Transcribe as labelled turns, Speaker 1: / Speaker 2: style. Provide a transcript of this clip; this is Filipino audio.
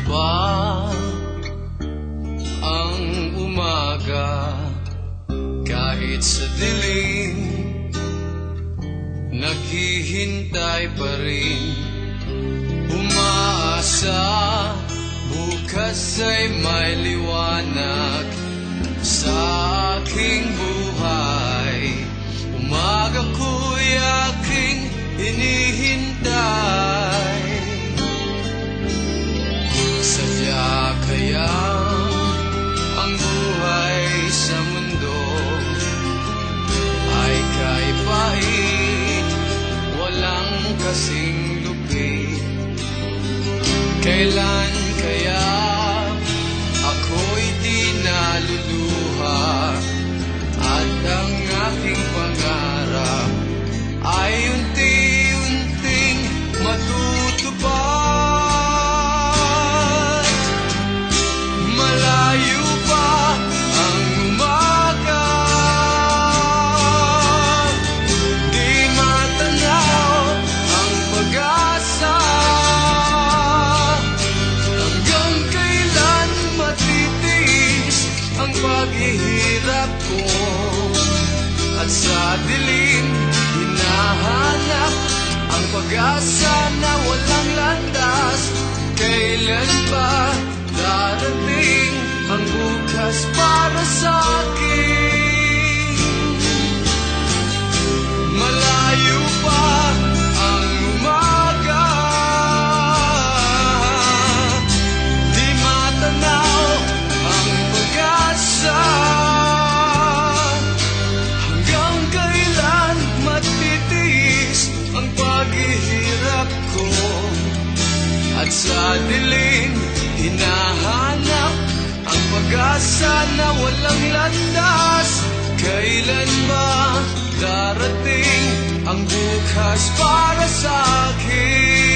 Speaker 1: pa ang umaga, kahit sa dilim naghihintay pa rin, umaasa bukas ay may liwanag sa aking buhay. Umaga ko'y aking hinihintay. Sadya kaya ang buhay sa mundo ay kahit walang kasing lupit? Kailan kaya ako'y di naluluha at ang aking pangarap ay unti-unting matutupad? Malayo pa ang umaga, di matanaw ang pag-asa. Hanggang kailan matitiis ang paghihirap ko, at sa dilim hinahanap ang pag-asa na walang landas? Kailan ba darating ang bukas para sa akin? Malayo pa ang umaga, di matanaw ang pag-asa. Hanggang kailan matitiis ang paghihirap ko, at sa dilim hinahanap ang pag-asa na walang landas? Kailan ba darating ang bukas para sa akin?